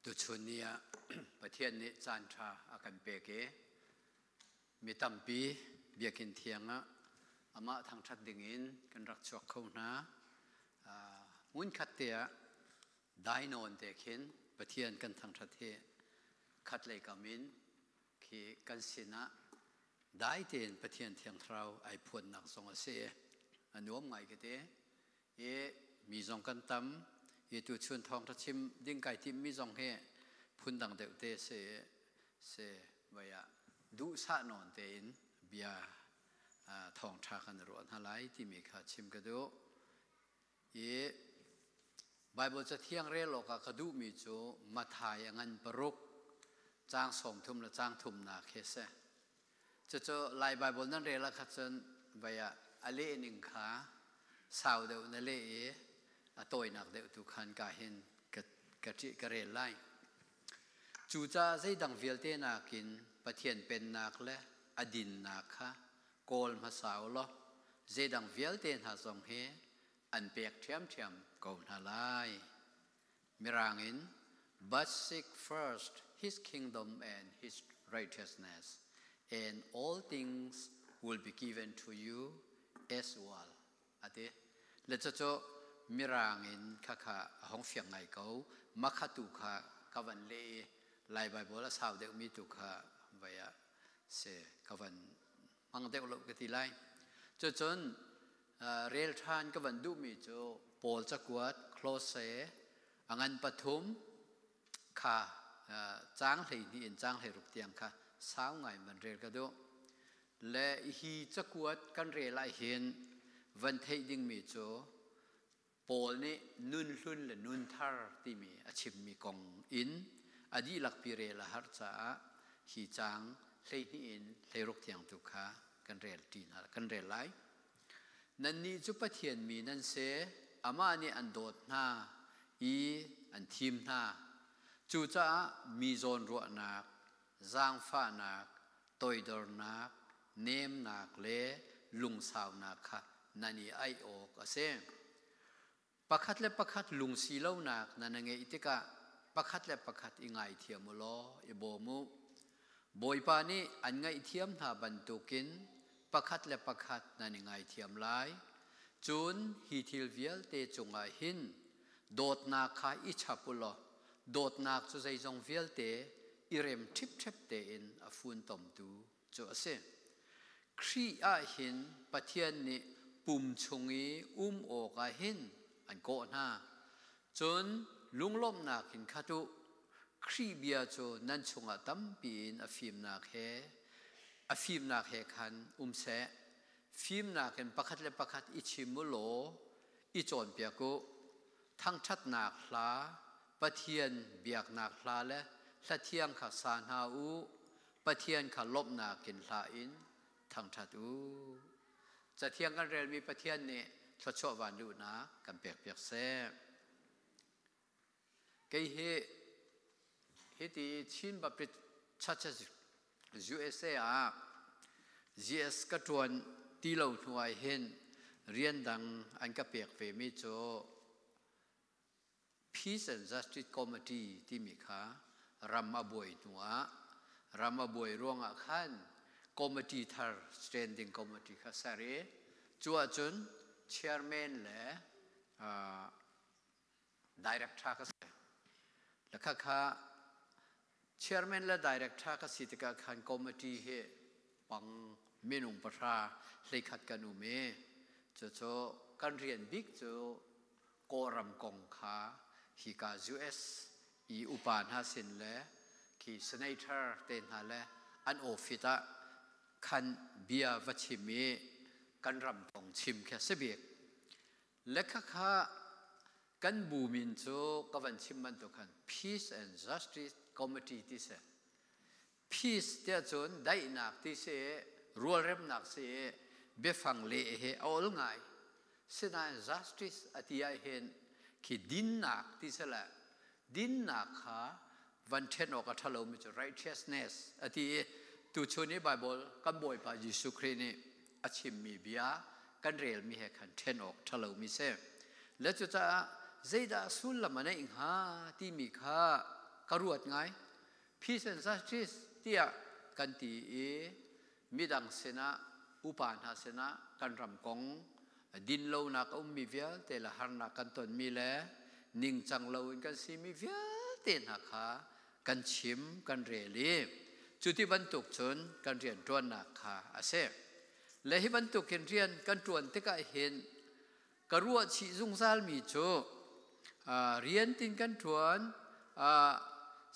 ตุชุนียประเทศนี้จันทราอาการเปเกมีตั้มปีเบียกินเทียงอามาทางชัดดิ่งินกันรักชวกเขาหน้ามุนขัดเตียได้นอนเด็กเห็นประเทศกันทางชัดเทขัดเลยกามินคือกันสินะได้เต็นประเทศเทียงเราไอพวนนักสงฆ์เสียอันนู้นไงกันเตมีสองกันตั้มตุชนทองทัชิมดิ้งไก่ที่มีสองเหพุนดังเด็กเตเสวยดูสะนอนเตนเบียทองชากันรวนหลายที่มีข้าชิมกระดูไบเบิลจะเที่ยงเร่โลกกระดูมีจูมาถ่ายงันปรุกจ้างส่งทุ่มและจ้างทุ่มนาเคสจะลายไบเบิลนั่นเร่ละขัดจนใบอเลนิงขาสาวเดียวนั่นเล่ตัวนักเดียวทุกขันกาเห็นกระจิกระเรไลจูจ่าใจดังเวลเตนักินปะเทียนเป็นนักและอดินนักค่ะโกลมาสาวล้อใจดังเวลเตนหาสองเฮอันเปียกเทียมก่อนหาไลมิรังอิน but seek first His kingdom and His righteousness and all things will be given to you as well อะเดเลจะโจมิรางอินข้าห้องเฟียงไงเขามักขัตุข้ากวันเล่ลายใบบัวละสาวเด็กมีตุข้าไว้เสกวันมังเด็กลบกติไลจนเรลทานกวันดูมีโจโปลจักวัดโคลเซอันปฐุมข้าจ้างให้นี่จ้างให้รุกเตียงข้าสาวไงมันเรลกระดูและฮีจักวัดกันเรลไอเห็นวันเทดิ้งมีโจโปลนี่นุนลุ่นและนุนทาร์ที่มีอาชีพมีกองอินอดีหลักพิเรละฮัตจ้าฮีจางเลยนี่อินเลยรุกเทียงตุกากันเรลตีนกันเรลไลนั่นนี่จุปเทียนมีนั่นเสอามานี่อันโดดหน้าอันทีมหน้าจูจ้ามีโซนรัวนักจางฟ้านักตอยดอร์นักเนมนักเล่ลุงสาวนักค่ะนั่นนี่ไอโอกเสปักขัดและปักขัดลุงสีเหล่านักนั่นไงอิติกะปักขัดและปักขัดอิงไอเทียมโลอิโบมุบอยปานี่อันไงเทียมหาบรรทุกินปักขัดและปักขัดนั่นไงเทียมไลจุนฮิทิลเวียลเตจงไอหินโดดนาคาอิชาปุโลโดดนาคจุใจจงเวียลเตอิเรมทิปเทปเตอินอฟุนตมดูจูเสครีอาหินปะเทียนนี่ปุ่มชงอีโอกาหินอันโกหน้าจนลุงล้มนักหินขัดุครีเบียโจนั่นชงตั้มปีนอฟิมนักเฮคันเสฟิมนักเห็นปักขัดและปักขัดอิชิมุโลอิจอนเปียกุทั้งชัดนักลาปะเทียนเบียกนักลาและละเทียงขัดสานหาอูปะเทียนขัดลบนักกินลาอินทั้งชัดอูจะเทียงกันเรียนมีปะเทียนเนี่ยทศวรรษดูนะกันเปียกแซ่ก็เฮที่ชินแบบชัดUSA GS กระทรวงที่เราหน่วยเห็นเรียนดังอันก็เปียกเฟมิโจ Peace and Justice Committee ที่มีค่ารำมาบวยหนัวรำมาบวยร่วงอาคัน Committee ทาร์ Standing Committee ข้าสารีจัวจนChairman และ Director ก็แล้วข้า Chairman และ Director ก็สิทธิการคัน Committee เฮปังเมนุงประชาเลขาธิการอุเมจะการเรียนบิ๊กจะโกรัมกงขาฮิกา US อุปานหาสินและที่ Senator เต็นหาและอันโอฟิตะคันเบียวัชิเมกันรำของชิมแค่เสบียกและข้ากันบูมินโจกวันชิมมันตัวกัน Peace and Justice Committee ที่เสPeace เดียจนได้นักที่เสรัวเริ่มนักเสเบฟังเล่เฮเอาลงไงเสนา Justice อธิยาเห็นคือดินนักที่เสละดินนักค่ะวันเทนออกทะลุมิจ righteousness อธิตุชนีไบเบิลกันบ่อยปายิสุครีนี่อาชิมมีเบียกันเรียลมีเหตุการณ์เทนออกทะลุมิเซและจะเจดาสุลละมันเองฮะที่มีค่า กรวดไงพี่เซนซัสทิสเตียกันตีมีดังเสนาอุปาณาเสนากันรำกงดินโลนักมีเวียแต่ละหันนักกันตนมีแลนิ่งจังโลนกันซีมีเวียเต็นหักขากันชิมกันเรลีจุดที่บรรทุกชนกันเรียนตรวนนักขาอาเซและให้บรรทุกเรียนกันตรวนที่ก็เห็นกรัวชีซุงซาลมีโจเรียนตินกันตรวน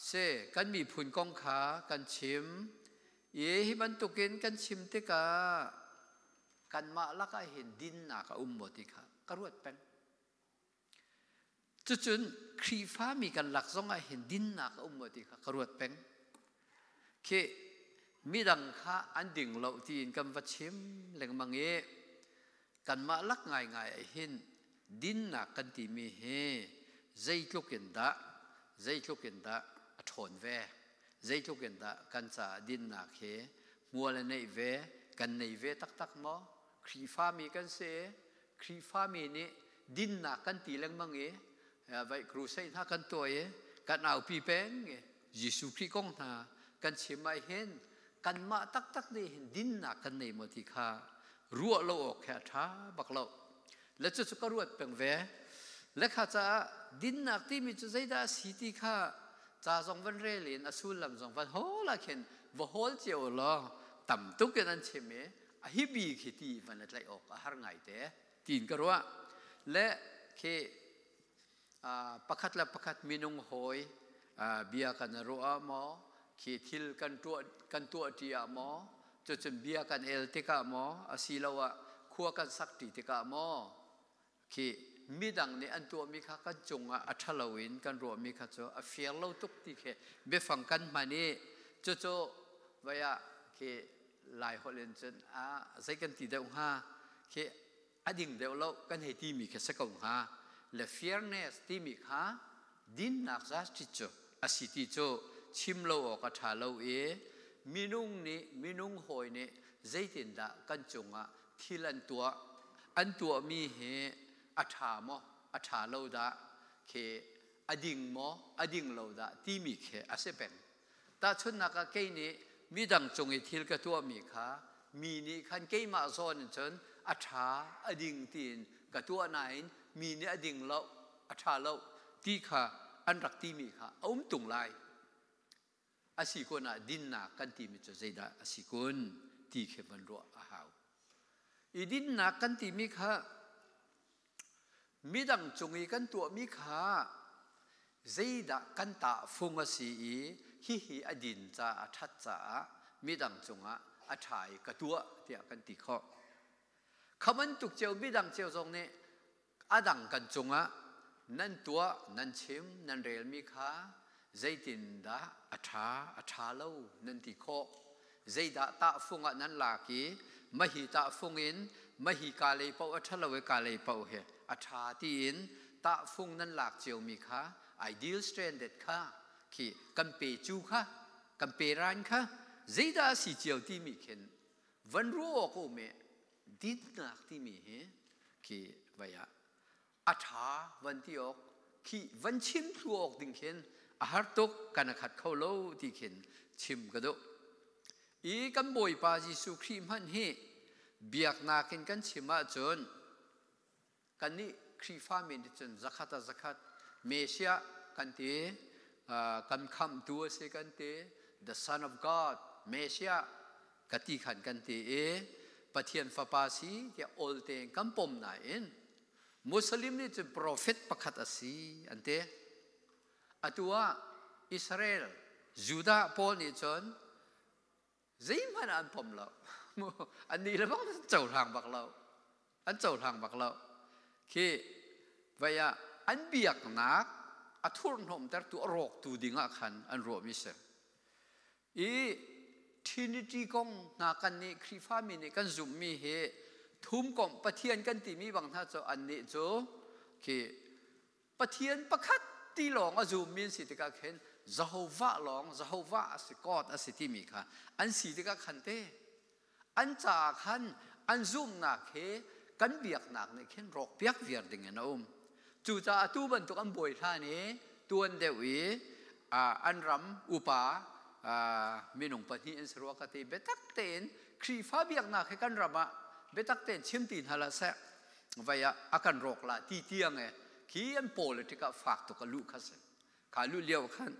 เซกันมีผุนกองขากันชิมให้บรรทุกกันชิมที่ก็กันมาแล้วก็เห็นดินนักหมดที่ค่ะกรัวเป็นจุดครีฟ้ามีกันหลักสองเห็นดินนักหมดที่ค่ะกรัวเป็นเคมีดังข้าอันดิ่งเราที่อินกันวัดชิมแหล่งมังเอกันมาลักง่ายเห็นดินนักกันที่มีเฮใจลุกเห็นดาถอนเวใจลุกเห็นดากันจะดินนักเฮมัวเลยในเวกันในเวตักมอครีฟ้ามีกันเสครีฟ้ามีนี่ดินนักกันตีแหล่งมังเอไว้ครูใส่ท่ากันตัวกันเอาปีแป้งยิสุครีกงนากันเชื่อไม่เห็นกันมาตักได้เห็นดินนักกันในหมดที่ข้ารัวโลกแค่ท้าบักเราและจุดก็รวดเป็นแวและข้าจะดินนักที่มีจุดใจได้สิที่ข้าจะส่งวันเรลินอสุลลำส่งวันโหละเห็นว่าโหเจียวล้อต่ำตุกกันนั่นเชื่อไหมฮิบีคิดที่วันนั้นไหลออกหาไงแต่ตีนก็รู้และเคประคัดและประคัดมีนุ่งหอยเบียกันรัวมอขีดทิลกันตัวที่อะมอจนเบียกันเอลติกะมออาศิลาวะขัวกันสักติกะมอขีมีดังนี้อันตัวมีข้ากันจงอัชลาวินกันรัวมีข้าโจอเฟียลเราตุกติเคเบฟังกันมานี่โจวายะขีหลายคนเล่นจนใส่กันตีเดียวฮะขีอดิ่งเดียวเรากันให้ที่มีแค่สักองฮะและเฟียร์เนสที่มีข้าดินนักจัสติโจอาศิติโจชิมโลออกชาโลมีนุ่งนี่มีนุ่งหอยนี่ใจตินดากันจงที่ลันตัวมีเหอัฐามออัฐาโลดาเคอดิ่งมออดิ่งโลดาที่มีเคอาเซเป็นแต่ชนนักเกนี่มีดังจงที่กตัวมีขามีนี่ขันเกมาโซนจนอัฐาอดิ่งตีนกตัวไหนมีนี่อดิ่งโลอัฐาโลที่ขาอันรักที่มีขาตุงไลอาศิกุนดินนักกันที่มีจุดใจดาอาศิกุนที่เขบันรัวอาหาวอีดินนักกันที่มีข้ามีดังจงอีกันตัวมีข้าใจดากันตาฟุงอาศิฮิอดินจ้าทัดจ้ามีดังจงอาชายกตัวที่กันที่ข้อขมันตุกเจ้ามีดังเจ้าจงเนี่ยอาดังกันจงนั่นตัวนั่นชิมนั่นเรลมีข้าใจตินดาอัฐาเล่านันติโคใจดาตาฟุงนั้นลากีมหิตาฟุงอินมหิกาเลเปาอัฐาเลวกาเลเปาเหอัฐาตีอินตาฟุงนั้นลากเจียวมีค่ะ ideal stranded ค่ะที่กันเปจูค่ะกันเปรันค่ะใจดาสิเจียวที่มีเข็นวันรู้ก็ไม่ดินนักที่มีเหที่วิยาอัฐาวันที่ออกที่วันชิมตัวออกดิ่งเข็นอาหารตกกันขัดเข้าโลที่เข็นชิมกระโดอีกันบ่อยปาจิสุครีมันเฮเบียกนากินกันชิมาจนกันนี่ครีฟ้ามีจนzakatเมเซียกันเตกันคำตัวเสกันเต the son of God เมเซียกติขันกันเตปะเทียนฟาปาสีที่โอลเตงกันปมนายมุสลิมนี่จะโปรเฟตประคัตอาศีอันเตอัตัวอิสราเอลยูดาห์พอลนี่จนใจมันอันผมเราอันนี้เราต้องเจ้าทางบักเราอันเจ้าทางบักเราคือว่าอันเบียกนักอัทุรนมแต่ตัวรกตัวดิ่งขันอันรวมิเสอีทีนี้ที่กงนักกันนี่ครีฟ้ามีนี่กันจุ่มมีเหทุ่มกงปะเทียนกันที่มีบางท่าเจ้าอันนี้โจคือปะเทียนประคัดที่หลงอาจูมินสิติกาเห็นจะหัวหลงจะหัวสิกอดสิที่มีค่ะอันสิติกาขันเตอันจากขันอันซุ่มหนักเหกันเบียกหนักเนี่ยเห็นรกเบียกเวียดดิ่งนะจู่จ่าตู้บรรทุกอันบ่อยท่านี้ตัวเดียว อันรำอุปามีนุ่งปฏิอินสรัวกติเบตักเตนครีฟ้าเบียกนักให้กันรำอะเบตักเตนชิมตีนฮัลเซะไว้อาการรกละตีเตียงขีอันโพลิติกาฝากตุกลุคัสขาลุเลี้ยวขัน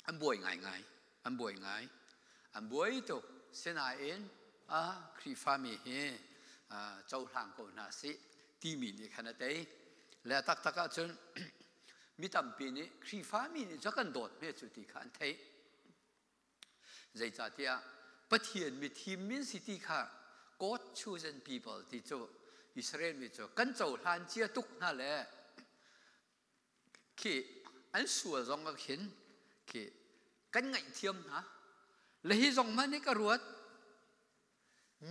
อันบวยง่ายอันบวยง่ายอันบวยตุเสนาเอ็นครีฟ้ามีเฮเจ้าหลังก็น่าสิที่มีนี่ขนาดไหนและตักจนมีตั้มปีนี้ครีฟ้ามีนี่จะกันโดดไม่จุดที่ขันเทใจจัดที่ปะเทียนมีทีมมินสิที่ข้า God chosen people ที่จะอิสราเอลมีจะกันเจ้าหลานเจียตุกนั่นแหละคืออันส่วนตรงก็เห็นคือกันไงเทียมนะและที่ตรงมันนี่ก็รู้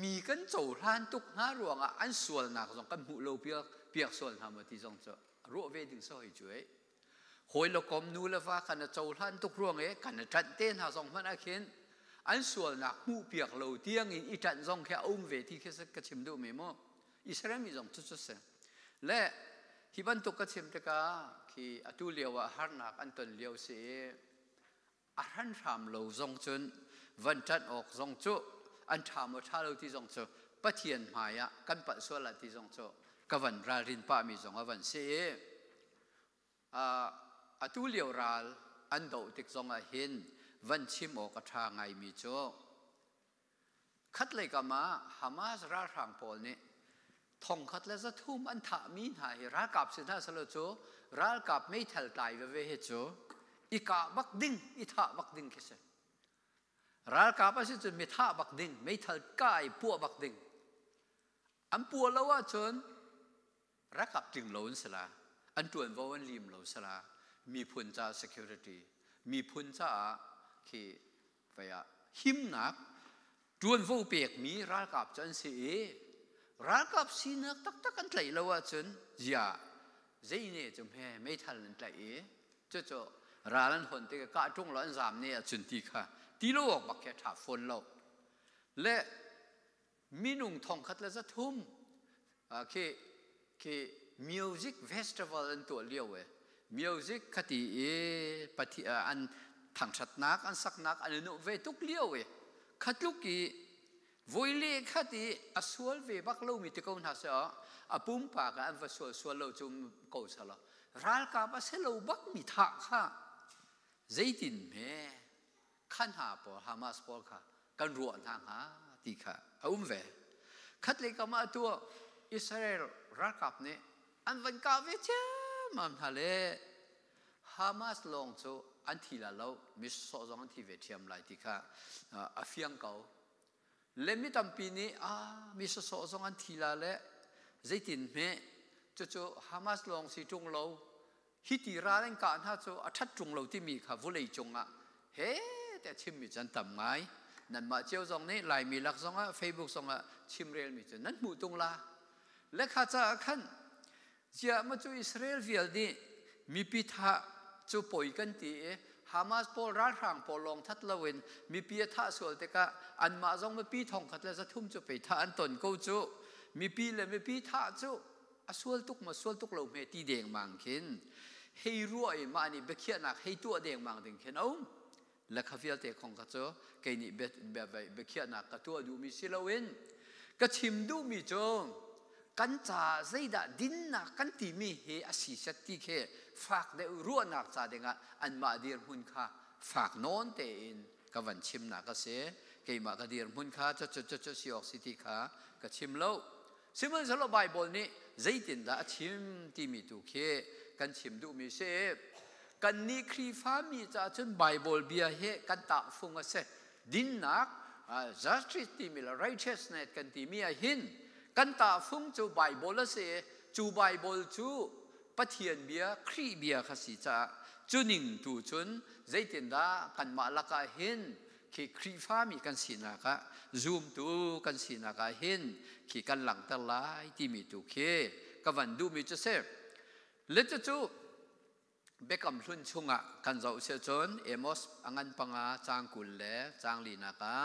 มีกันเจ้าหลานตุกน่ารวงอันส่วนนักตรงกันหูเราเปียกส่วนทำมาที่ตรงจะรู้เวดึงสอยช่วยหอยเรากมนูแล้วว่ากันเจ้าหลานตุกรวงกันจัดเต้นหาตรงมันอาเข็นอันส่วนนักหูเปียกเราเตียงอิจันตรงแค่อุ้มเวทีแค่สักกระชิมดูไม่หมดอิสราเอลมีตรงทุกๆเส้นและที่บรรทุกกระชิมตะกาที่อตุเลียวว่าฮาร์นักอันตนเลียวเสียอารันทำเราทรงจนวันจันทร์ออกทรงจุอันทำว่าถ้าเราที่ทรงจุปะเทียนหายกันปัสสาวะที่ทรงจุกวันรารินป้ามีทรงวันเสียอตุเลียวราลอันโดติกทรงเห็นวันชิมออกทางไงมีโจคัดเลยก็มาฮามาสราทางโพลนี่ทองคัดแล้วจะทุ่มอันถามีหายรักกับสินธาสโลโจรักกับไม่ทัลไตเวเวเหโจอีกาบักดิ้งอีท่าบักดิ้งคิดรักกับสิจุนไม่ท่าบักดิ้งไม่ทัลกายปัวบักดิ้งอันปัวแล้วว่าจนรักกับจึงหลงสละอันตัววันลิมหลงสละมีพุนจ่า security มีพุนจ่าที่ไปหิมนักจวนฟูเปียกมีรักกับจนเสียรักกับสีนักตักกันไหลแล้วว่าจนอย่าใจเนี่ยจมแห่ไม่ทันไหลจะร้านคนที่กะจงร้อนสามเนี่ยจนที่ค่ะที่โลกบักแค่ถาฝนเราและมีนุ่งทองคัดและจะทุ่มคือมิวสิกเฟสติวัลอันตัวเลี้ยวมิวสิกคดีปฏิอันทางชัดนักอันสักนักอันนู้นเวทุกเลี้ยวคัดลูกีวัยเล็กคดีอสวลเวบักลูมิตรกอนหาเสียอาปุ่มปากอันว่าสวลเราจุ่มกูสละรัลกับเสลบักมิทักค่ะใจดินแม่ขันหาปอฮามาสปอลค่ะกันรัวทางหาตีค่ะเวคัดเลยก็มาตัวอิสราเอลรักกับเนี่ยอันวันกาเวเจมันทะเลฮามาสลงโจอันที่ละเรามิสโซจงอันที่เวทียมไลติค่ะอาฟิยังเก่าเลมิตัมปีนี้มิสโซจงอันที่ละเล่ใจดินแม่จู่ฮามาสลงสิจงเราฮิติราเล่นการฮะจู่อัดจงเราที่มีค่ะวุเลยจงเฮ้แต่ชิมมีจันทำไงนั่นมาเจ้าจงนี้ไลมีลักษณะเฟซบุ๊กจงชิมเรียลมีจันนั้นมุตงละและข้าจะขันเจ้ามาจู่อิสราเอลวิลนี่มีพิธาจู่ป่วยกันตีฮามาสโพลรัฐทางโพลงทัดละเวนมีพิธาส่วนแต่ก็อันมาจงมาพิทองขัดแล้วจะทุ่มจู่ไปท่าอันตนกูจู่มีพิเลยมีพิธาจู่ส่วนตุกมาส่วนตุกเราเมตีเดียงมังคินให้รวยมานี่เบคียนักให้ตัวเดียงมังถึงเข็นเอาและข้าพิลเตะของข้าจู่แกนี่เบคียนักกับตัวดูมีสิละเวนก็ชิมดูมีจงกันจ่าใจดาดินนักกันตีมีเฮอสิสติเคฝากได้รัวนักจ่าเด้งอันมาเดียร์มุนค่าฝากนอนเตอินกับวันชิมนักก็เสียเกี่ยมากเดียร์มุนค่าจะสิออกสิทธิค่าก็ชิมเล่าซึ่งมันสำหรับไบเบิลนี้ใจดินดาชิมที่มีตุเคกันชิมดูมีเสพกันนี่ครีฟ้ามีจ่าจนไบเบิลเบียเฮกันตาฟงเสดินนักjustice ที่มีละ righteousness กันที่มีหินกันตาฟงจูไบเบิลเสจูไบเบิลจูปะเทียนเบียครีเบียขสิจ่าจูนิ่งตูจุนใจดินดากันมาละกาหินที่ครีฟ้ามีกันสินักะ zoom ตูกันสินักะหินที่กันหลังตะไลที่มีตุเคกับวันดูมีจะเสพเลจะจูเบกำลุนชุงะกันเจ้าเสียจนเอมอสอังันปังอาจางกุลเล่จางลีนักะ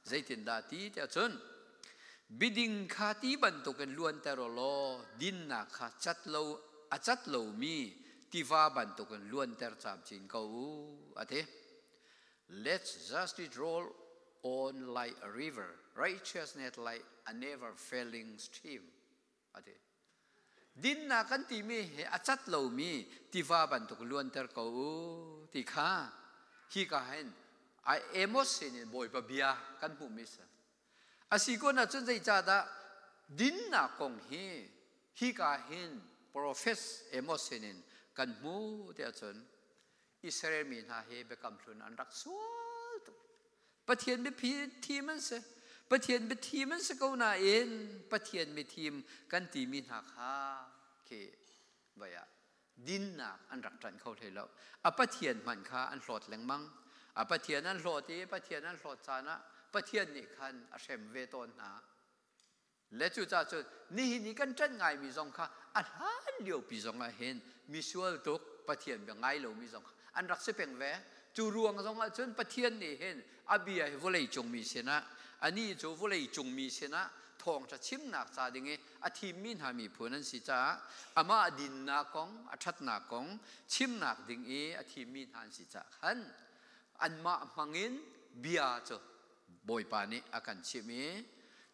ใจตินดาตีเตจนบิดิงขาตีบันตุกันล้วนแต่รอดินนักะจัดโลมีตี tiva ban tu kan luan ter chap chin ko ate let's just it roll on like a river righteousness like a never failing stream ate din na kan ti mi he achat lo mi tiva ban tu luan ter ko ti kha hi ka hen I emotion in boy pa bia kan pu mis asiko na chun jai cha da din na kong hi ka hin profess emotion in kan mu te chun Israel mi na he be kam thun an rak sual tu pathian be phi thi man se pathian be thi man se ko na in pathian mi thim kan ti mi na kha ke baya din na an rak tran khau thei lo a pathian man kha an hlot leng mang a pathian an hloti pathian an hlot chana pathian ni khan a sem ve ton na le chu cha chu ni kan tran ngai mi zong kha a han liu pi zong a hen mi sual tok pathian be ngai lo mi zong an rak se peng ve chu ruang zong a chun pathian ni hen a bia he volei chung mi sena ani chu volei chung mi sena thong cha chim nak cha dinge a thim min ha mi phunan si cha ama din na kong a that na kong chim nak ding e a thim min han si cha khan an ma mangin bia cho boy pa ni akan chimi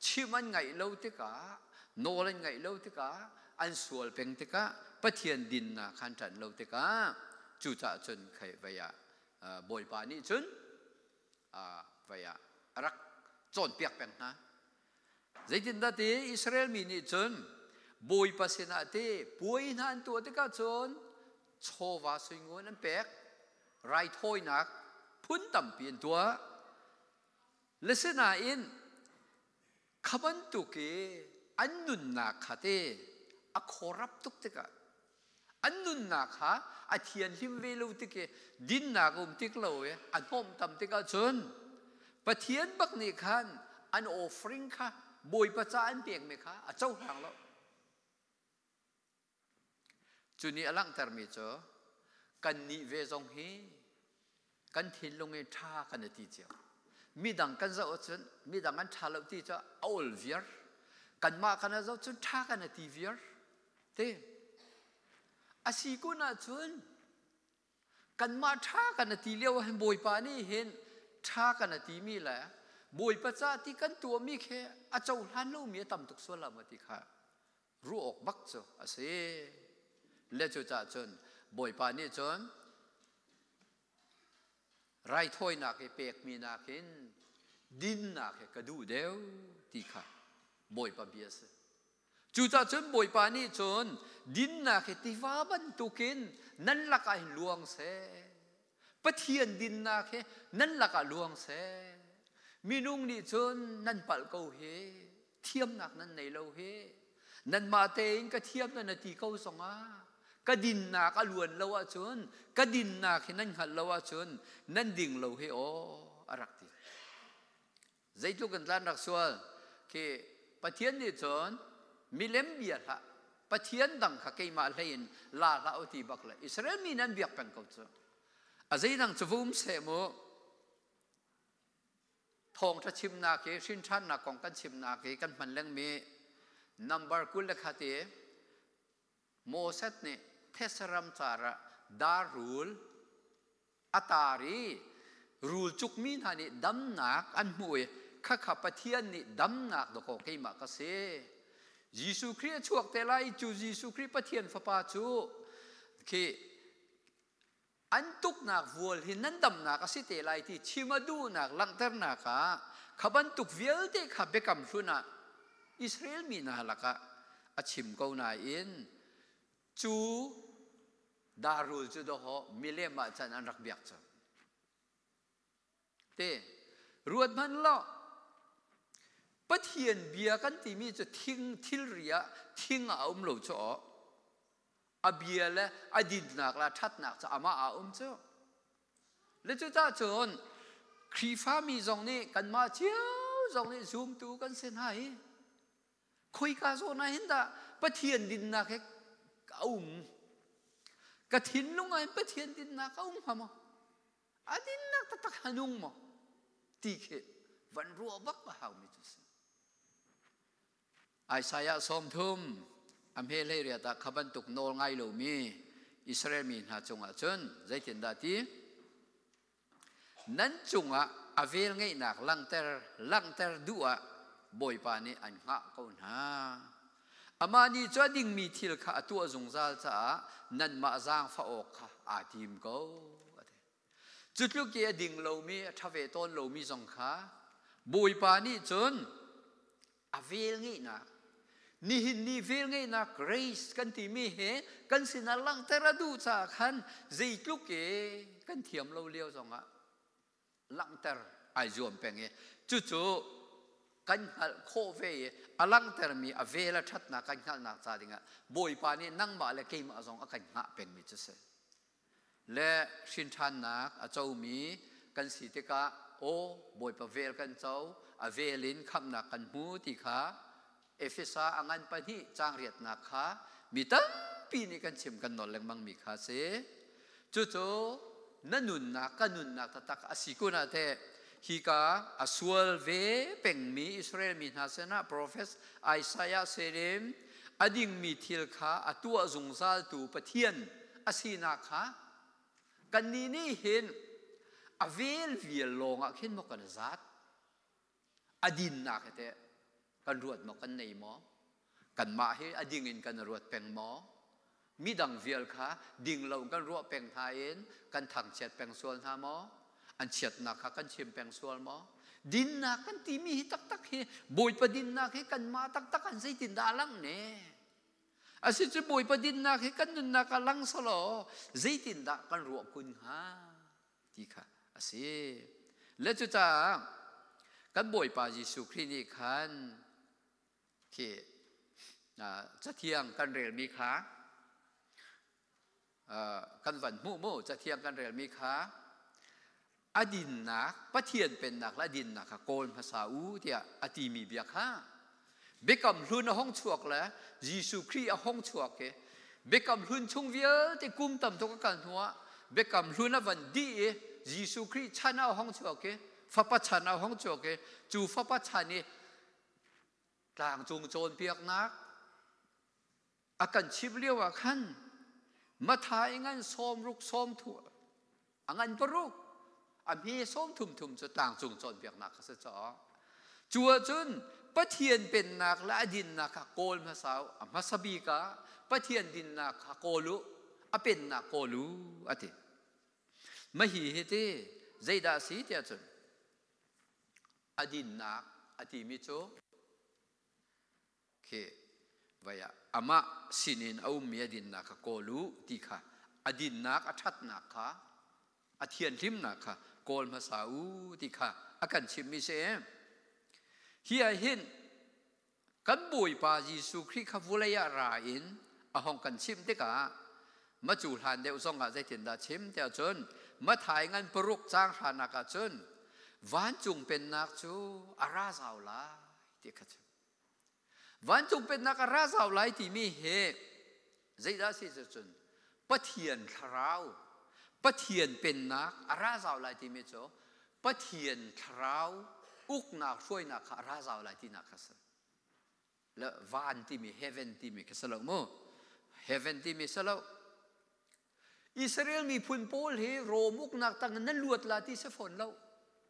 chiman ngai lo te ka no len ngai lo te ka an sual peng te ka pathian din na khan tran lo te ka chu cha chun khai vaya boy pa ni chun vaya rak chon piak peng na zaitin da te Israel mi ni chun boy pa sena te puin han tu te ka chun chowa swingon an pek rai thoi nak phun tam pian tua lesena in khaban tu ke annun na khate a khorap tuk te ka annun na kha a thian him ve lo te ke din na gum tik lo e an hom tam te ka chun pathian bak ni khan an offering kha boy pa cha an pek me kha a chau hang lo chuni alang tar mi cho kan ni ve jong hi kan thil long e tha kan ti che mi dang kan za chun mi dang an tha lo ti cha all vier kan ma kan za chun tha kan ti vier te asi ko na chun kan ma tha kan ti leo han boy pa ni hen tha kan ti mi la boy pa cha ti kan tu mi khe a chau han lo mi tam tuk so la ma ti kha ru ok bak cho ase le chu cha chun boy pa ni chun rai thoi na ke pek mi na kin din na ke kadu deu ti kha boy pa bias chu cha chun boy pa ni chun din na ke ti wa ban tu kin nan la ka luang se pathian din na ke nan la ka luang se minung ni chun nan pal ko he thiam nak nan nei lo he nan ma te in ka thiam na ti ko songa ka din na ka luan lo a chun ka din na khi nan hal lo a chun nan ding lo he o arak ti zaitu kan tlan rak sual ke pathian ni chun milem bia ha pathian dang kha ke ma lein la la o ti bak la Israel mi nan biak pen ko chu a zai nang chuvum se mo thong tha chim na ke shin than na kong kan chim na ke kan man leng mi number kul la khate Moses ne Thesaram chara darul atari rule chuk min hani dam nak an mui kha kha pathian ni dam nak do ko ke ma ka se Jisu Christ chuak te lai chu Jisu Christ pathian fa pa chu ke an tuk nak vuol hin nan dam nak si te lai ti chimadu nak lang ter nak ka khaban tuk vial te kha bekam thuna Israel mi na laka achim ko na in chu darul chu do ho milema chan an rak biak cha te ruat man lo pathian bia kan ti mi chu thing thil ria thing a lo cho a bia le a din nak la that nak cha ama a cho le chu ta chon khri fa mi zong ni kan ma chiao zong ni zoom tu kan sen hai khoi ka zo na hin da pathian din nak he ka thin lung ai pathian din nak ha mo adin nak ta tak hanung mo ti khe van ro bak ba haw mi chu Isaiah som thum am he le ria ta khaban tuk nol ngai lo mi อิสราเอลมีหาจงอาจนใจเห็นได้ที่นั้นจงอาอเวลไงนักลังเตอร์ดัวบ่อยปานี่อันหะเขาหนาอามานี่จะดิ่งมีทิลข้าตัวจงซาลจ้านั้นมาจางฟ้าอกข้าอาทิมเขาจุดลูกเกียดิ่งเรามีทเวตอนเรามีจงข้าบ่อยปานี่จนอเวลไงนักนี่หินนี่เวลไงนักเรสกันที่มีเหกันสินาลังเตอร์ดูจ้าขันใจลูกเกียกันเทียมเราเลี้ยวจงอ่ะลังเตอร์ไอจวมเป็นไงจู่กันโคเวอลังเตอร์มีอเวลชัดนักกันหัลนักซาดิงะบ่อยปานี่นั่งมาเลยเกมอาจงกันหะเป็นมิจฉาและชินชันนักอาเจ้ามีกันสิทธิกะโอ้บ่อยปะเวลกันเจ้าอเวลินคำนักกันหูติขาเอฟเฟซ่าอังันปะนี่จางเรียดนักขามีตั้งปีนี้กันชิมกันนอนแรงบังมีขาเสจู่นั่นนุนนักกันนุนนักตักอาศิกุนาเทฮิกาอสวลเวเป็งมีอิสราเอลมีนาเซนาโปรเฟสไอซายาเซเรมอดิ่งมีทิลขาอตัวจงซาลตูปะเทียนอาศินาขากันนี่เห็นอเวลเวียลงอ่ะเห็นมกันจัดอดินนักเตะกันรวดมกันในหมอกันมาให้อดิ่งเงินกันรวดเป็งหมอมีดังเวียลขาดิ่งเรากันรวดเป็งทายเอ็นกันถังเช็ดเป็งส่วนทาหมออันเฉียดนักกันชิมแปงส่วนหมอดินนักกันตีมีตักเฮบุยประดินนักให้กันมาตักกันใส่ตินดาลังเนี่ยอาศัยจะบุยประดินนักให้กันนุนนักลังสโลใส่ตินดากันรัวคุณฮะที่ค่ะอาศัยและจุดจ้ากันบุยปาจิสุครีนี่ขันที่จะเที่ยงกันเรียนมีขากันวันมู่จะเที่ยงกันเรียนมีขาอดินนักปะเทียนเป็นนักและดินนักโกนภาษาอูเดียอติมีเบียค่ะเบกำลุนห้องชวกแล้วยิสุครีห้องชวกเกเบกำลุนชงเวียที่กุมต่ำทุกกันหัวเบกำลุนวันดียิสุครีชนะห้องชวกเกฟ้าปัจชนะห้องชวกเกจูฟ้าปัจชนี่กลางจงโจรเปียกนักอาการชิบเลี้ยวขันมาทายงั้นซ้อมรุกซ้อมถั่วงั้นปรุกอันนี้ส้มทุ่มจะต่างจงจนเปียกนักเขาจะจัวจุนปะเทียนเป็นนักและดินนักโกลมาสาวมาสบีกาปะเทียนดินนักโกลุอเป็นนักโกลุอติมาหีเหตุใจดาสีเดียจุนอดินนักอติมิโจเควิยาอามาสินินเอาเมียดินนักโกลุติค่ะอดินนักอัชัดนักค่ะอเทียนทิมนักค่ะโกลภาษาอูติค่ะอาการชิมมิเซเฮียหินกันบุยปาจิสุคริขวุลยาราอินอาหงกันชิมติกะมาจูทานเดียวส่งอาใจเห็นดาชิมเดียวจนมาถ่ายงานปรุกจ้างทานักจนวันจุงเป็นนักจูอาราสาวลาติกะจนวันจุงเป็นนักอาราสาวลาที่มีเหตุใจดาสิจนปะเทียนคราวปะเทียนเป็นนักอาราสาวลายที่ไม่โจปะเทียนคราวอุกนักช่วยนักอาราสาวลายที่นักษและวานที่มีเฮเวนที่มีกษละโมเฮเวนที่มีสละอิสราเอลมีพุนโพลเฮโรมุกนักตั้งนั้นลวดลาที่เสฟนแล้ว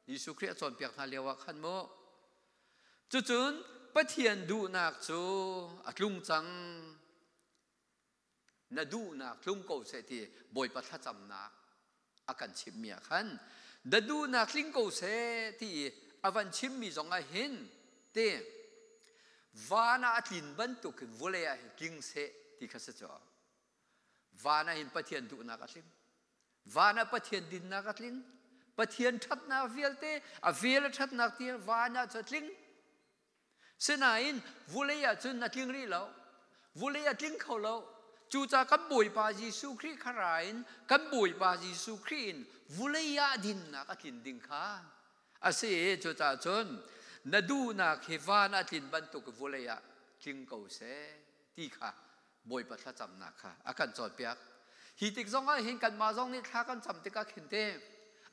ยิสุคริสต์สอนเปียกทาเลียวขันโมจุนปะเทียนดูนักโจอัดลุงจังนาดูนักลุงโกเสตีบอยปัทจำนักอาการชิมเมียขันนาดูนักลิงโกเสตีอาวันชิมมีจงอาเห็นเตวานาอัดลินบันตุกวุเลยอากิงเสที่ข้าศึกวานาเห็นปะเทียนดูนักลิงวานาปะเทียนดินนักลิงปะเทียนทัดนักเวียลเตอเวียลทัดนักเทียนวานาจัดลิงเสนาอินวุเลยอาจนนักลิงรีแล้ววุเลยอาลิงเขาแล้วจูจากกันบุยปาจิสุครีขรายน์กันบุยปาจิสุครีนวุเลยาดินนักลินดิงข้าอาศัยจูจากจนนาดูนักเฮวานาลินบรรทุกวุเลยาจิงเกาเสตีข้าบุยปัทจำนักข้าอาการจอดเปียกฮิติกซองก็เห็นกันมาซองนี่ข้ากันจำติกาเห็นเต้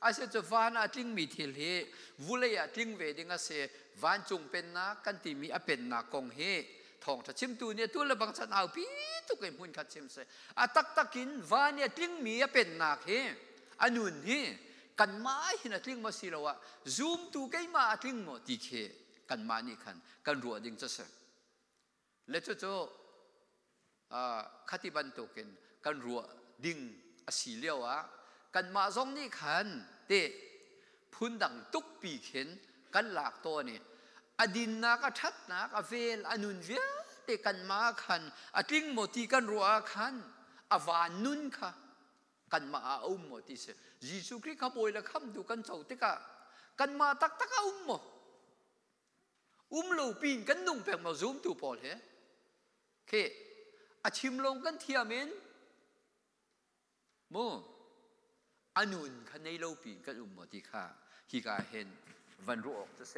อาศัยจะวานาจิงมีทิลเฮวุเลยาจิงเวดิงอาศัยวันจงเป็นนักกันที่มีอเป็นนักกงเฮ ทองถ้าชิมตัวเนี่ยตัวละบางสันเอาปีตุกเอ็มหุ่นขัดชิมเสอาตักตักินวานเนี่ยกลิ้งมีเป็นหนักเฮอันนู้นเฮกันมาเห็นกลิ้งมาสิเราว่าซูมตัวใกล้มากลิ้งหมดที่เขกันมานี่ขันกันรัวดิ่งจะเสและเจ้าขัดที่บันตุกินกันรัวดิ่งอาศิเลียวกันมาซองนี่ขันเตะพุ่นดังตุกปีเข็นกันหลากตัวนี่อดินนักทัดนักเวลอนุนเวเตกันมาขันอทิ้งหมดที่กันรัวขันอวานุนค่ะกันมาหมดที่เสยิสุคริสต์ขบวยละคำดูกันเจ้าเตกะกันมาตักหมดลูปีนกันนุ่งแปลงมาซูมตัวพอลเหรอเคอาชิมลงกันเทียมินโมอนุนขันในลูปีนกันหมดที่ค่ะฮิกาเห็นวันรู้ออกจะเส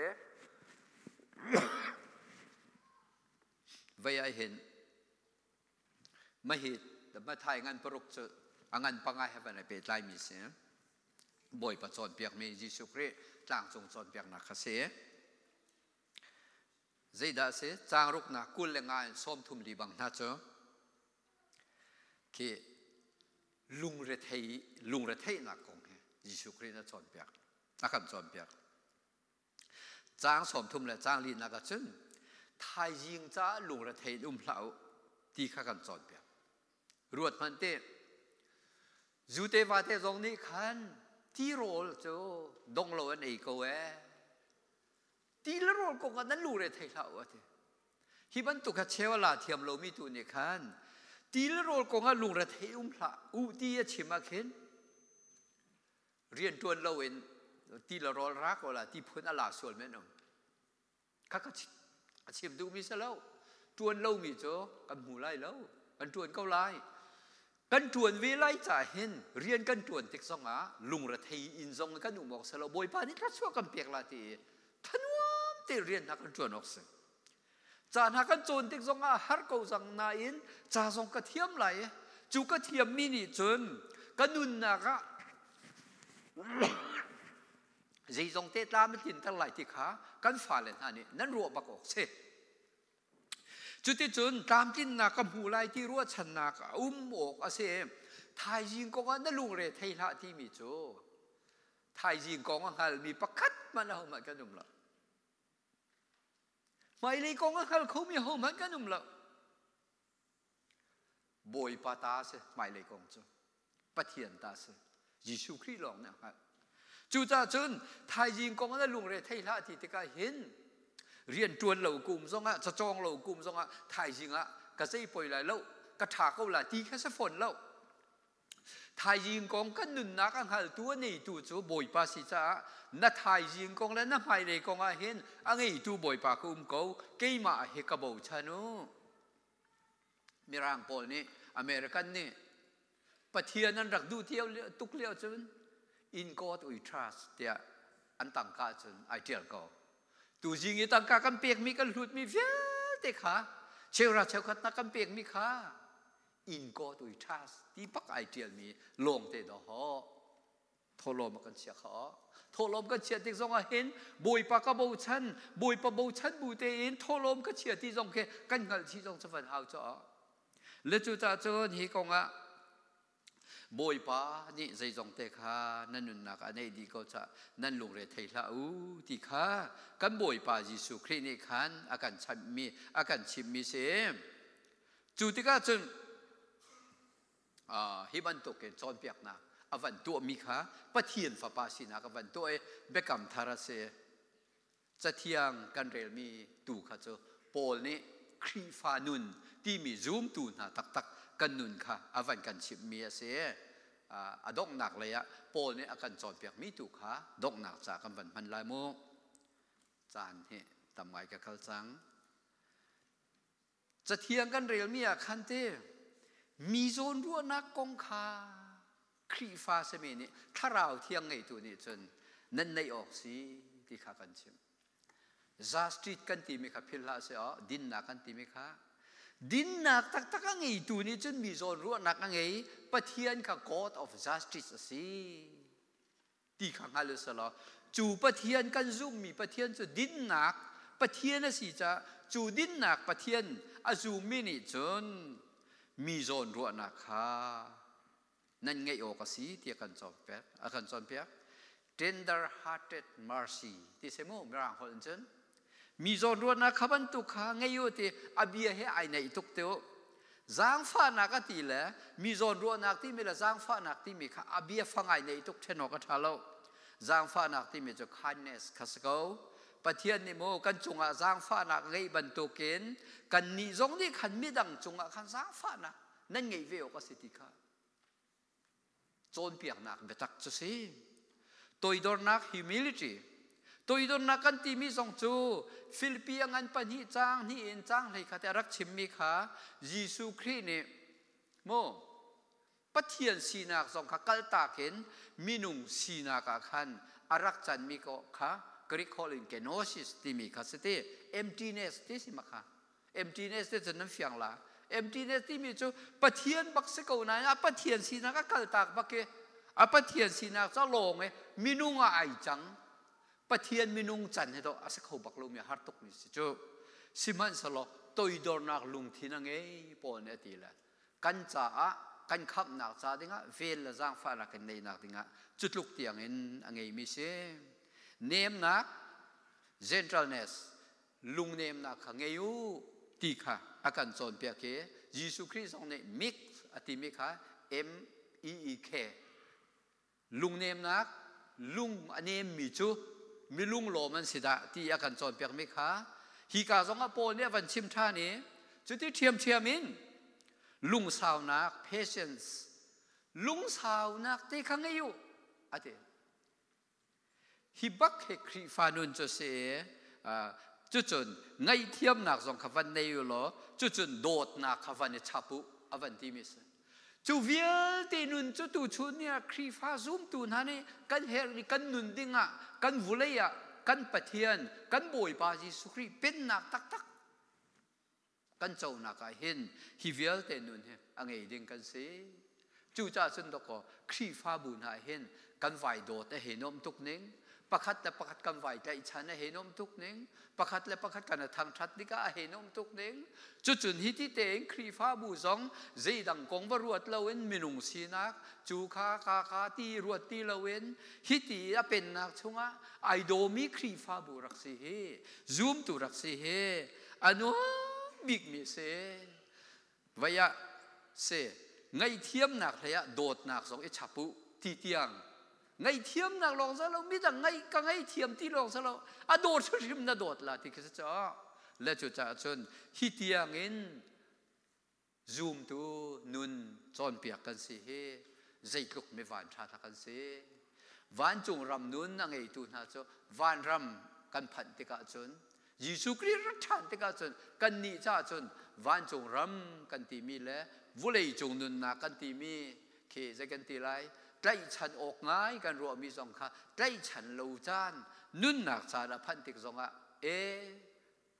วัยเห็นไม่เห็นแต่มาถ่ายงานปรุกจะงานปังไงให้วันไหนเป็นลายมีเสียบ่อยประจนเปียกมียิสุคริสต์จางทรงจนเปียกนักเสียใจด่าเสียจางรุกนักกุลเลงานส้มทุ่มดีบังน่าเจอคือลุงเรทัยนักกงยิสุคริสต์น่าจนเปียกนักกันจนเปียกจางสมทุมและจางลีนักจึงไทยยิงจ้าลุงระเทยเหล่าที่ข้ากันจอดเปียรวดมันเตจูเตวาเตตรงนี้ขันที่โรลโจดงโลนเอกเวที่ละโรลกงกันนั้นลุงระเทยเหล่าเตฮิบันตุกัดเชวลาเทียมโลมิตุนี่ขันที่ละโรลกงกันลุงระเทยเหล่าที่ชิมาเข็นเรียนตัวเราเองที่ละโรลรักเวลาที่พ้นอลาส่วนแม่น้องข้าก็ชิมดูมีเสแล้วจวนเล่ามีโจกันหูไล่แล้วกันจวนเก้าไล่กันจวนวิไลจ่าเห็นเรียนกันจวนเด็กสองลุงระเทยอินทรงกันหนุ่มบอกเสแล้วบอยปานี่รัชวกันเปียกลาตีท่านว่าเตเรียนนักกันจวนออกเสจานหักกันจวนเด็กสองฮาร์กเอาสังนาอินจ่าส่งกระเทียมไหลจูกระเทียมมินิจนกันนุนนักใจทรงเตตามไม่ตินตั้งหลายที่ขากันฝ่าเลนฮานี่นั่นรัวบักออกเสจุดที่จุนตามกินนักกับหูไลที่รัวชนะกอกอาเซมไทยยิงกองนั่นลุงเรทไทยละที่มีโจไทยยิงกองฮัลมีประคัดมันเอามากันนุ่มละไม่เลยกองฮัลเขามีเอามากันนุ่มละบอยปาตาเสไม่เลยกองโจปะเทียนตาเสยิสุคริสต์ลองเนี่ยครับจูจ่าจุนไทยยิงกองนั่นลุงเรทไทยละที่ตะการเห็นเรียนจวนเหล่ากลุ่มซงจะจองเหล่ากลุ่มซงไทยยิงก็ใช้ปล่อยไหลแล้วกระถาเขาละตีแค่สักฝนแล้วไทยยิงกองกันหนุนนักอังหัลตัวนี่ตัวจูบอยปาสิจ้านัดไทยยิงกองและนับไม่เลยกองเห็นอังไงตัวบอยปาคุมเขาเกี่ยมาเฮกบ่าวชานุมีร่างปอลนี่อเมริกันนี่ปะเทียนนั้นรักดูเที่ยวตุกเลี้ยวจนIn God we trust เดียอันต่างกันจนไอเดียลก็ตัวจริงต่างกันเปียกมีกันหลุดมีเฟี้ยเด็กขาเชื่อราเชื่อขัดนักกันเปียกมีขา In God we trust ที่ปักไอเดียลมีลงเตดอฮอทโลมกันเชียขาทโลมกันเชียที่ทรงเห็นบุยปากกบูชันบุยปากบูชันบุยเตอินทโลมกันเชียที่ทรงแค่กันกันที่ทรงสวรรค์หาวจ้าและจุดจ้าจนฮีกงบอยป้านี่ใจจงเตค่ะนั่นนุนนักอันนี้ดีก็จะนั่นลุงเรทัยละที่ค่ะกันบอยป้ายิสุคริสต์นี่ขันอาการชิมมีเสมจุดที่ก็จึงฮิบันตุกเกนจอนเปียกนะอวันตัวมีค่ะปะเทียนฟ้าปาสินะอวันตัวเบกัมทาราเซจะเที่ยงกันเรลมีตูค่ะเจ้าโปลนี่ครีฟานุนที่มีซูมตูนะตักกันนุนค่ะอวันกันชิมมีเสียดอกหนักเลยโปลนี่อาการจอนเปียกมีตุค่ะดอกหนักจากกันวันพันลายโมจานเฮตำไว้กับเขาจังจะเทียงกันเรียลมีคันเตมีโซนรั่วนักกองคาครีฟ้าเสมีนี่ถ้าเราเทียงไงตัวนี้จนนั่นในออกสิที่ข้ากันชิมซาสตรีทกันตีมีค่ะพิลาเสียดินนักกันตีมีค่ะดินนักตักไงตัวนี้จนมีโซนรั่วนักไงปะเทียนกับ God of Justice สิที่ข้างหลังเลยสละจูปะเทียนกันซุ่มมีปะเทียนจะดินนัก ปะเทียนสิจะจูดินนักปะเทียนอาจูมินิจนมีโซนรัวนักค่ะนั่นไงโอกาสีที่กันจอมเปียกกันจอมเปียก tender hearted mercy ที่เสมอมีร่างคนจนมีโซนรัวนักขับตุกค่ะไงอยู่ที่อาเบียให้ไอในตุกเตียวจางฟ้านักตีแหละมีโซนรัวนักที่มีละจางฟ้านักที่มีค่ะอาเบียฟังไอในตุกเทนอกทัลโลจางฟ้านักที่มีจะ kindness ขัสเกาปะเทียนนี่โมกันจงอาจางฟ้านักไงบรรทุกินกันนี่จงนี่ขันมีดังจงอาขันจางฟ้านักนั่นไงเวโอกาสิติค่ะโจนเปียกนักเบตักจะสิตัวดอนัก humility ตัวดอนักกันที่มีจงจูฟิลิปปีงันปัญหิจางนี่เอ็นจางเลยค่ะแต่รักชิมมีค่ะยิสุครีนี่โมปะเทียนสีนักจงค่ะกัลตาเห็นมินุงสีนักขันอารักจันมีก็ค่ะกรีกอลินเกโนซิสที่มีค่ะสติ emptiness ที่สิมาค่ะ emptiness ที่จะนั่งฟังละ emptiness ที่มีจูปะเทียนบักสกุลนั้นปะเทียนสีนักกัลตากบักเกปะเทียนสีนักจะลงไงมินุงไอจังปะเทียนมินุงจันให้ตัวอาศัยเขาบักลงมีฮาร์ตุกนี่สิจูสิมันสโลตัวดอนักลุงที่นั่งไงปอนเอติละกันจ้ากันขับนักจ้าดิงะเวลละจางฟ้านักกันในนักดิงะจุดลุกเตียงเงินไงมิเช่เนมนัก gentleness ลุงเนมนักขังเงยูตีค่ะอาการโซนเปียกเกยิสุคริสต์องเนี่ย mix อติมิค่ะ MEEK ลุงเนมนักลุงอันนี้มีจูมีลุงโลมันสิดาที่อาการโซนเปียกมิค่ะฮิกาซองอโปเนี่ยวันชิมท่านี้จุดที่เทียมมินลุงสาวนัก patience ลุงสาวนักที่ขังเงยูอติฮิบักเฮครีฟานุนจะเสียจุดจนไงเทียมนักสองขวันในอยู่หรอจุดจนโดดนักขวันในชับปุอวันที่มิสจูเวียตีนุนจุดตูชุนเนี่ยครีฟาซุมตูนั่นนี่กันเฮริกันนุนดิงะกันวุเลยะกันปะเทียนกันบอยปาจิสุครีเป็นนักตักกันเจ้านักเห็นฮิเวียตีนุนเฮอังเอดิงกันเสียจูจ่าสุนตะก็ครีฟาบุญหาเห็นกันไหวโดดแต่เห็นนมตุกเน่งประคัดและประคัดกันไหวใจฉันเห็นนมทุกเน่งประคัดและประคัดกันทางชัดดิกาเห็นนมทุกเน่งจุดฮิติเตงครีฟ้าบูซองใจดังกงบรวดเลวินมินุงสีนักจูคาตีรวดตีเลวินฮิติเป็นนักชงะไอโดมีครีฟ้าบูรักสีเฮซูมตูรักสีเฮอนุบิกมีเสวายะเสไงเทียมนักเลยะโดดนักสองเอชับุที่เตียงไงเทียมนักลองซะเราไม่แต่ไงก็ไงเทียมที่ลองซะเราอะโดดชิมน่ะโดดละที่คือจะและจุดจะจนฮิตยังเงินซูมตัวนุนจอนเปียกกันสิเฮใจลุกไม่หวานชาทักันสิหวานจงรำนุนนั่งไอตัวน่ะจ้ะหวานรำกันพันติกาจนยิสุคริสต์รักฉันติกาจนกันนี่จ้าจนหวานจงรำกันตีมีและวุเลยจงนุนนักกันตีมีเคจะกันตีไรใกล้ฉันออกง่ายกันรัวมีสองค่ะใกล้ฉันลูจานนุ่นหนักสารพันติกสองอ่ะ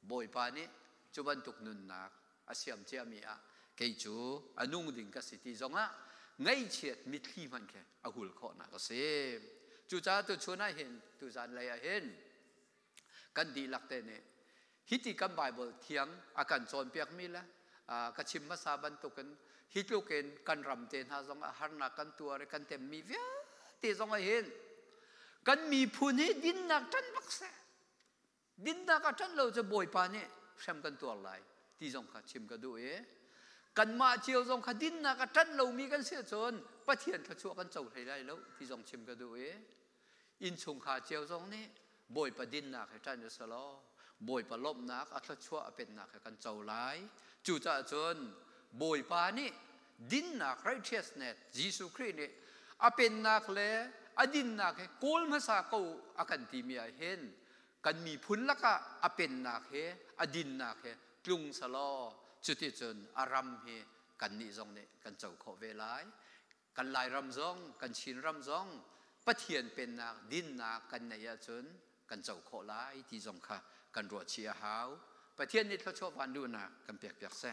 บ่อยปานี้จุบันตุกนุ่นหนักอาเซียมเจียมีอ่ะเกจูอนุงดิ่งกสิติสองอ่ะไงเฉียดมิตรที่มันแค่อาหุลข้อนักเสียจูจ้าตัวชวนให้เห็นตัวจานเลยเห็นกันดีหลักเตเนี่ยฮิติกันไบเบิลเทียงอาการโซนเปียกมีแล้วกระชิมมาซาบันตุกันฮิตลูกเอ็นกันรำเตนหาสองอาหารนักกันตัวอะไรกันเต็มมีเวียตีสองเห็นกันมีผู้นี้ดินนักท่านบักเสดินนักท่านเราจะบ่อยปานี่แซมกันตัวอะไรตีสองขาชิมกันดูกันมาเจียวสองขาดินนักท่านเรามีกันเสียจนปะเทียนขชัวกันเจ้าไทยได้แล้วตีสองชิมกันดูอินชงขาเจียวสองนี่บ่อยปะดินนักให้ท่านจะสลอบ่อยปะลบนักอัตชัวเป็นนักให้กันเจ้าหลายจู่จะจนบ่อยปานี่ดินนัก righteousness ยิสุคริสต์นี่อาเป็นนักเลยอดินนักโกลมาสากูอากันที่มีเห็นกันมีพุนละก็อาเป็นนักอดินนักกรุงสลอจุดที่จนอารัมกันนี่จงเนี่ยกันเจ้าขอเวลากันลายรำจงกันชินรำจงปะเทียนเป็นนักดินนักกันในยาจนกันเจ้าขอลายที่จงค่ะกันรัวเชียหาวปะเทียนนี่เขาชอบวันดูนักกันเปียกแซ่